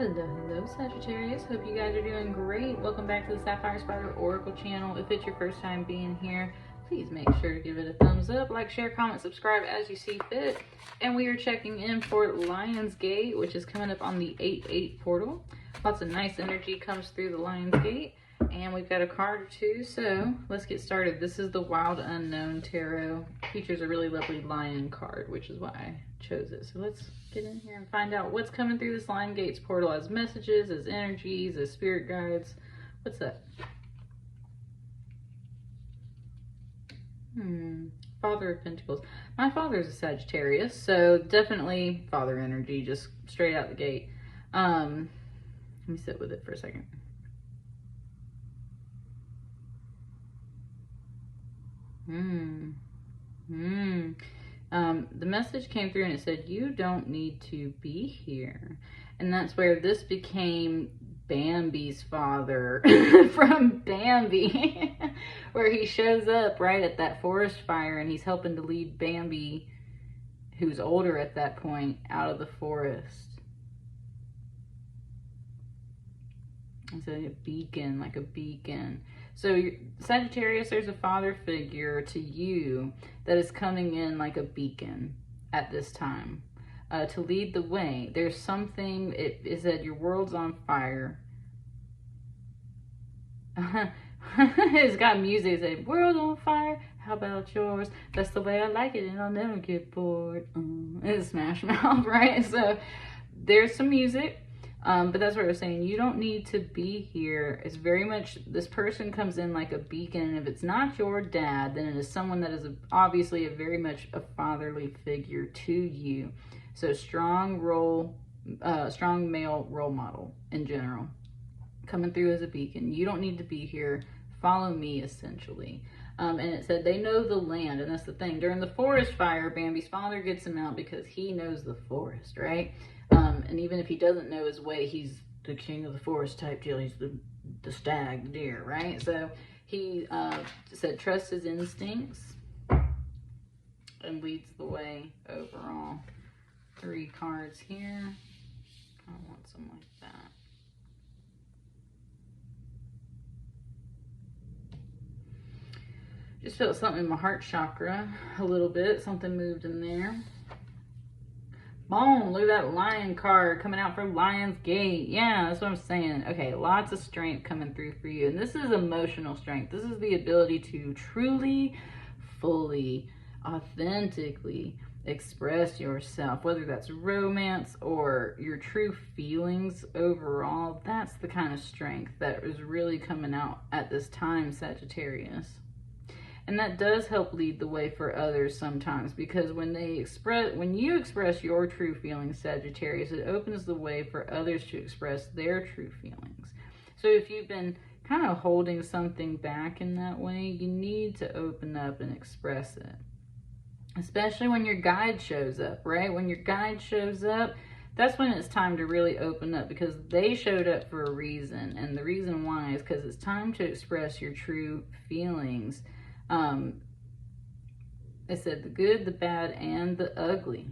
Hello, Sagittarius. Hope you guys are doing great. Welcome back to the Sapphire Spider Oracle channel. If it's your first time being here, please make sure to give it a thumbs up, like, share, comment, subscribe as you see fit. And we are checking in for Lionsgate, which is coming up on the 8/8 portal. Lots of nice energy comes through the Lionsgate. And we've got a card or two, so let's get started. This is the Wild Unknown Tarot. Features a really lovely lion card, which is why I chose it. So let's get in here and find out what's coming through this Lionsgate's portal as messages, as energies, as spirit guides. What's that? Father of Pentacles. My father's a Sagittarius, so definitely father energy, just straight out the gate. Let me sit with it for a second. The message came through and it said, you don't need to be here. And that's where this became Bambi's father from Bambi, where he shows up right at that forest fire and he's helping to lead Bambi, who's older at that point, out of the forest. It's a beacon, like a beacon. So Sagittarius, there's a father figure to you that is coming in like a beacon at this time to lead the way. There's something, it said your world's on fire. It's got music, it said, world on fire, how about yours? That's the way I like it and I'll never get bored. It's Smash Mouth, right? So there's some music. But that's what I was saying. You don't need to be here. It's very much, this person comes in like a beacon. And if it's not your dad, then it is someone that is obviously very much a fatherly figure to you. So strong male role model in general. Coming through as a beacon. You don't need to be here. Follow me, essentially. And it said they know the land. And that's the thing. During the forest fire, Bambi's father gets him out because he knows the forest, right? And even if he doesn't know his way, he's the king of the forest type deal. He's the stag, the deer, right? So he said trust his instincts and leads the way overall. 3 cards here. I want some like that. Just felt something in my heart chakra a little bit. Something moved in there. Boom, look at that lion card coming out from Lionsgate. Yeah, that's what I'm saying. Okay, lots of strength coming through for you. And this is emotional strength. This is the ability to truly, fully, authentically express yourself, whether that's romance or your true feelings overall. That's the kind of strength that is really coming out at this time, Sagittarius. And that does help lead the way for others sometimes, because when you express your true feelings, Sagittarius, it opens the way for others to express their true feelings. So if you've been kind of holding something back in that way, you need to open up and express it. Especially when your guide shows up, right? When your guide shows up, that's when it's time to really open up, because they showed up for a reason. And the reason why is because it's time to express your true feelings. It said the good, the bad, and the ugly,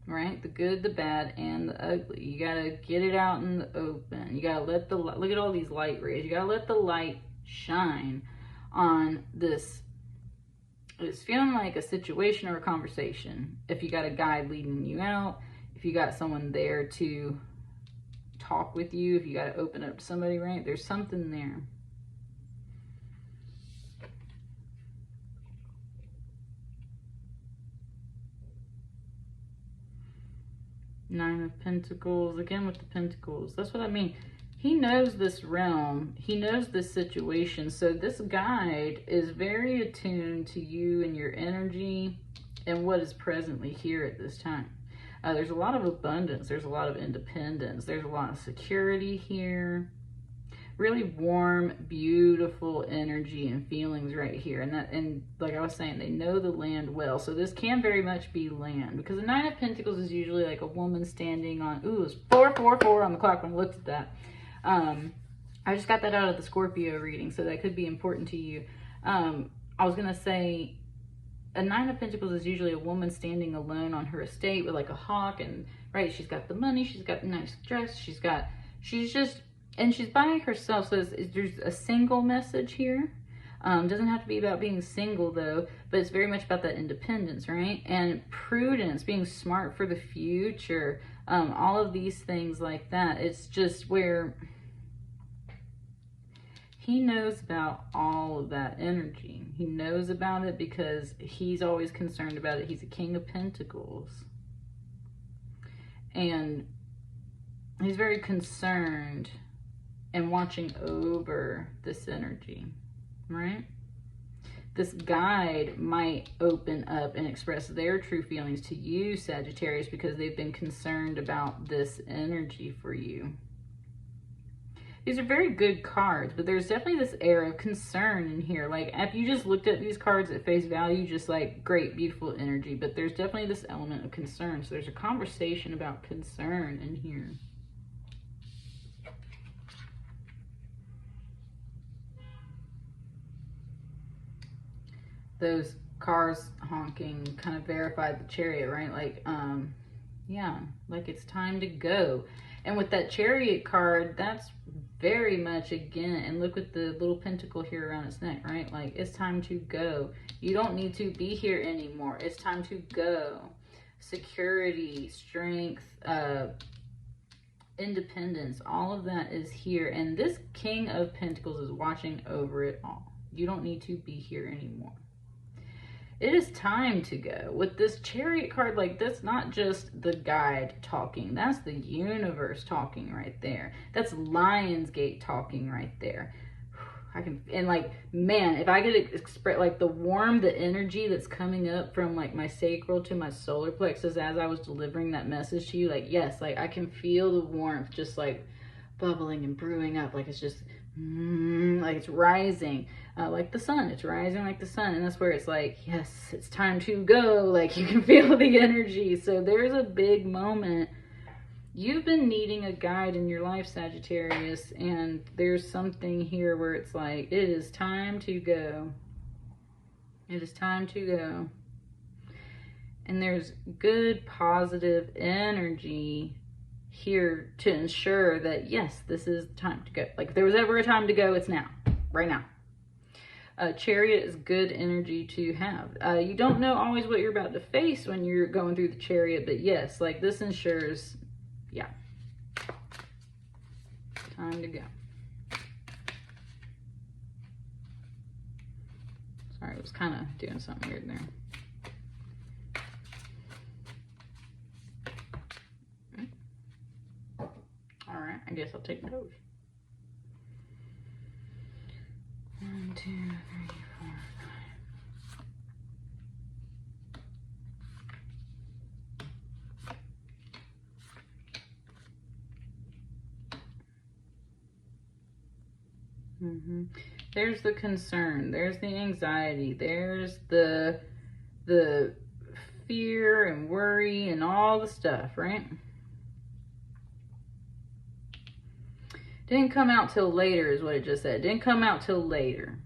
right? The good, the bad, and the ugly. You got to get it out in the open. You got to let the, look at all these light rays. You got to let the light shine on this. It's feeling like a situation or a conversation. If you got a guide leading you out, if you got someone there to talk with you, if you got to open up to somebody, right? There's something there. Nine of Pentacles, again with the Pentacles. That's what I mean. He knows this realm. He knows this situation. So this guide is very attuned to you and your energy and what is presently here at this time. There's a lot of abundance. There's a lot of independence. There's a lot of security here. Really warm, beautiful energy and feelings right here. And like I was saying, they know the land well. So this can very much be land, because the Nine of Pentacles is usually like a woman standing on, ooh, it's 444 on the clock when I looked at that. I just got that out of the Scorpio reading, so that could be important to you. I was going to say, a Nine of Pentacles is usually a woman standing alone on her estate with like a hawk, and right, she's got the money, she's got the nice dress, she's just, and she's by herself. So there's a single message here. Doesn't have to be about being single though, but it's very much about that independence, right? And prudence, being smart for the future, all of these things like that. It's just where he knows about all of that energy. He knows about it because he's always concerned about it. He's a King of Pentacles. And he's very concerned and watching over this energy, right? This guide might open up and express their true feelings to you, Sagittarius, because they've been concerned about this energy for you. These are very good cards, but there's definitely this air of concern in here. Like, if you just looked at these cards at face value, just like, great, beautiful energy, but there's definitely this element of concern. So there's a conversation about concern in here. Those cars honking kind of verified the Chariot, right? Like, yeah, like it's time to go. And with that Chariot card, that's very much, again, and look at the little pentacle here around its neck, right? Like, it's time to go. You don't need to be here anymore. It's time to go. Security, strength, independence, all of that is here. And this King of Pentacles is watching over it all. You don't need to be here anymore. It is time to go. With this Chariot card, like, that's not just the guide talking. That's the universe talking right there. That's Lionsgate talking right there. I can, and like, man, if I could express, like, the warm, the energy that's coming up from, like, my sacral to my solar plexus as I was delivering that message to you, like, yes, like, I can feel the warmth just, like, bubbling and brewing up. Like, it's just, like it's rising. Like the sun, it's rising like the sun. And that's where it's like, yes, it's time to go. Like, you can feel the energy. So there's a big moment. You've been needing a guide in your life, Sagittarius, and there's something here where it's like, it is time to go. It is time to go. And there's good, positive energy here to ensure that, yes, this is time to go. Like, if there was ever a time to go, it's now, right now. Chariot is good energy to have. You don't know always what you're about to face when you're going through the Chariot, but yes, like, this ensures, yeah, time to go. Sorry, I was kind of doing something weird there. All right, I guess I'll take those. 1, 2, 3, 4, 5. There's the concern, there's the anxiety, there's the fear and worry and all the stuff, right? Didn't come out till later is what it just said. Didn't come out till later.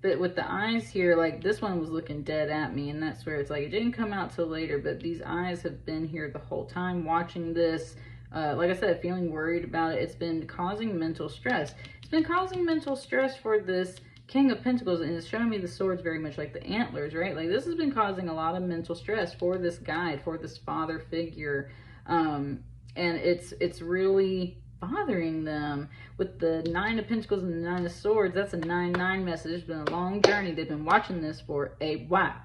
But with the eyes here, like, this one was looking dead at me, and that's where it's like, it didn't come out till later, but these eyes have been here the whole time watching this. Like I said, feeling worried about it. It's been causing mental stress. It's been causing mental stress for this King of Pentacles, and it's showing me the swords very much like the antlers, right? Like, this has been causing a lot of mental stress for this guide, for this father figure. And it's really bothering them. With the 9 of Pentacles and the 9 of Swords, that's a 9-9 message. It's been a long journey. They've been watching this for a while.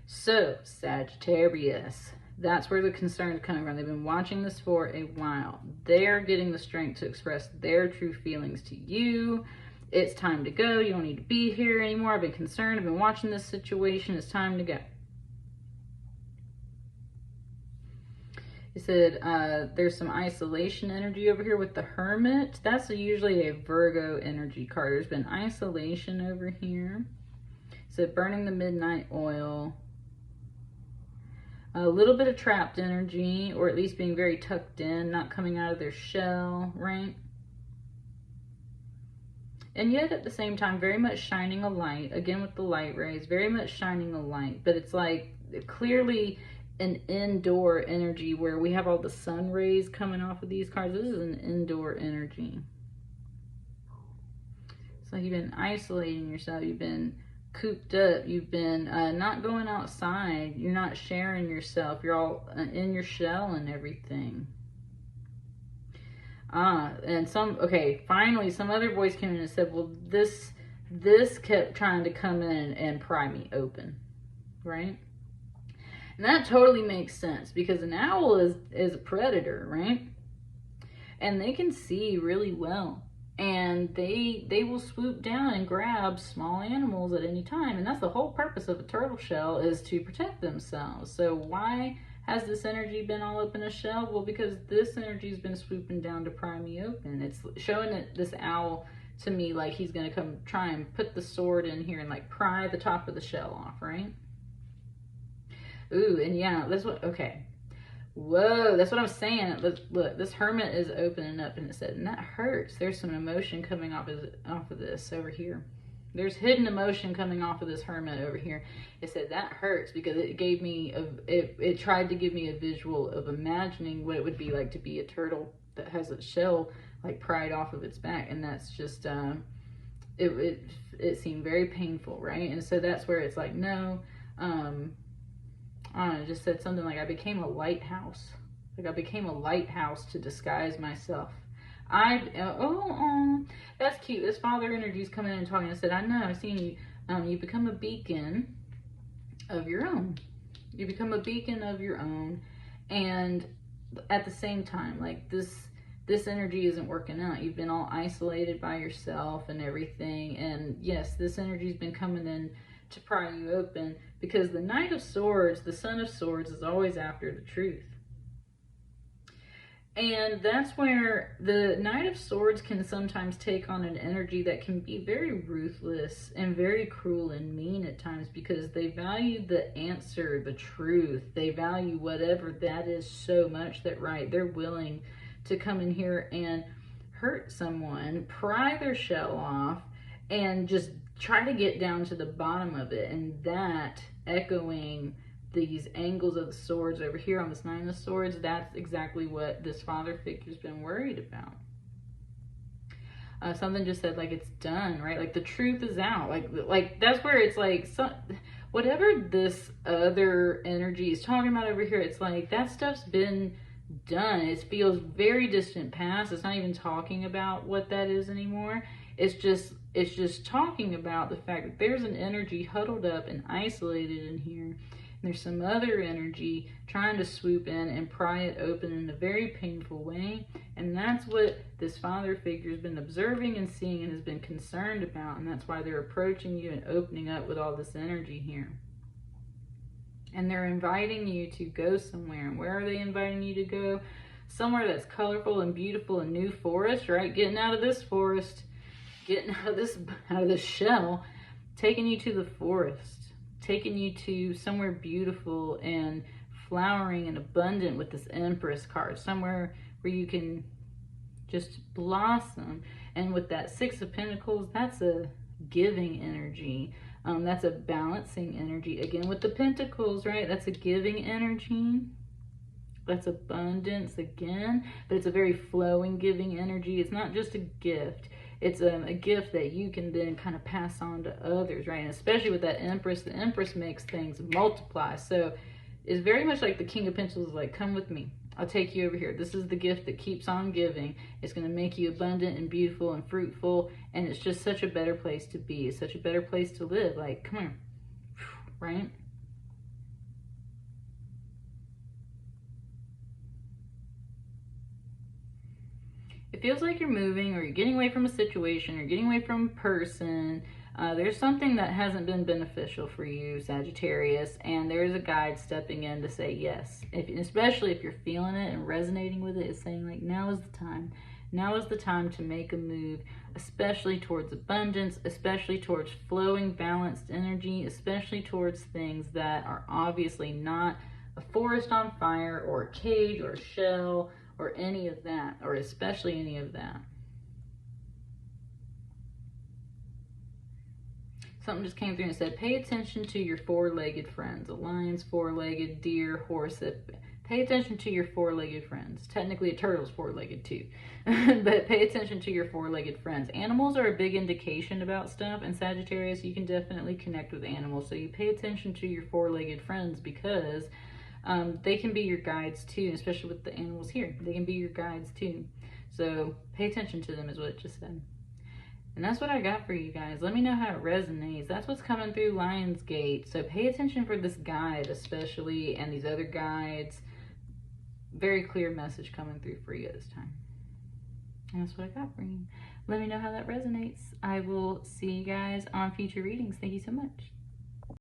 So, Sagittarius, that's where the concern is coming from. They've been watching this for a while. They're getting the strength to express their true feelings to you. It's time to go. You don't need to be here anymore. I've been concerned. I've been watching this situation. It's time to go. It said there's some isolation energy over here with the Hermit. That's usually a Virgo energy card. There's been isolation over here. It said burning the midnight oil. A little bit of trapped energy, or at least being very tucked in, not coming out of their shell, right? And yet at the same time, very much shining a light, again with the light rays, very much shining a light, but it's like clearly an indoor energy where we have all the sun rays coming off of these cards. This is an indoor energy. It's like you've been isolating yourself, you've been cooped up, you've been not going outside, you're not sharing yourself, you're all in your shell and everything. And finally some other voice came in and said, well, this kept trying to come in and pry me open, right? And that totally makes sense, because an owl is a predator, right? And they can see really well, and they will swoop down and grab small animals at any time, and that's the whole purpose of a turtle shell, is to protect themselves. So why has this energy been all up in a shell? Well, because this energy's been swooping down to pry me open. It's showing that this owl to me like he's gonna come try and put the sword in here and like pry the top of the shell off, right? Ooh, and yeah, that's what, okay. Whoa, that's what I'm saying. Look, this hermit is opening up, and it said, and that hurts. There's some emotion coming off of this over here. There's hidden emotion coming off of this hermit over here. It said that hurts, because it gave me it tried to give me a visual of imagining what it would be like to be a turtle that has a shell like pried off of its back, and that's just it seemed very painful, right? And so that's where it's like, no, it just said something like, I became a lighthouse. Like I became a lighthouse to disguise myself. That's cute. This father energy's coming in and talking. I said, I know, I've seen you. You become a beacon of your own. You become a beacon of your own. And at the same time, like this energy isn't working out. You've been all isolated by yourself and everything. And yes, this energy's been coming in to pry you open, because the Knight of Swords, the Son of Swords, is always after the truth. And that's where the Knight of Swords can sometimes take on an energy that can be very ruthless and very cruel and mean at times, because they value the answer, the truth. They value whatever that is so much that, right, they're willing to come in here and hurt someone, pry their shell off, and just try to get down to the bottom of it. And that, echoing these angles of the swords over here on this Nine of Swords, that's exactly what this father figure's been worried about. Something just said, like, it's done, right? Like, the truth is out. Like that's where it's like, whatever this other energy is talking about over here, it's like that stuff's been done. It feels very distant past. It's not even talking about what that is anymore. It's just talking about the fact that there's an energy huddled up and isolated in here. And there's some other energy trying to swoop in and pry it open in a very painful way. And that's what this father figure has been observing and seeing and has been concerned about. And that's why they're approaching you and opening up with all this energy here. And they're inviting you to go somewhere. And where are they inviting you to go? Somewhere that's colorful and beautiful, a new forest, right? Getting out of this forest, getting out of this shell, taking you to the forest, taking you to somewhere beautiful and flowering and abundant with this Empress card, somewhere where you can just blossom. And with that Six of Pentacles, that's a giving energy. That's a balancing energy. Again, with the Pentacles, right? That's a giving energy. That's abundance again, but it's a very flowing giving energy. It's not just a gift. It's a gift that you can then kind of pass on to others, right? And especially with that Empress, the Empress makes things multiply. So it's very much like the King of Pentacles is like, come with me. I'll take you over here. This is the gift that keeps on giving. It's going to make you abundant and beautiful and fruitful. And it's just such a better place to be. It's such a better place to live. Like, come here, right? It feels like you're moving, or you're getting away from a situation, or getting away from a person. There's something that hasn't been beneficial for you, Sagittarius, and there's a guide stepping in to say yes. Especially if you're feeling it and resonating with it, it's saying like, now is the time. Now is the time to make a move, especially towards abundance, especially towards flowing, balanced energy, especially towards things that are obviously not a forest on fire, or a cage, or a shell, or any of that, or especially any of that. something just came through and said, pay attention to your four-legged friends. A lion's four-legged, deer, horse. Pay attention to your four-legged friends. Technically, a turtle's four-legged too. But pay attention to your four-legged friends. Animals are a big indication about stuff. And Sagittarius, you can definitely connect with animals. So you pay attention to your four-legged friends because they can be your guides too, especially with the animals here. They can be your guides too. So pay attention to them is what it just said. And that's what I got for you guys. Let me know how it resonates. That's what's coming through Lionsgate. So pay attention for this guide especially, and these other guides. Very clear message coming through for you this time. And that's what I got for you. Let me know how that resonates. I will see you guys on future readings. Thank you so much.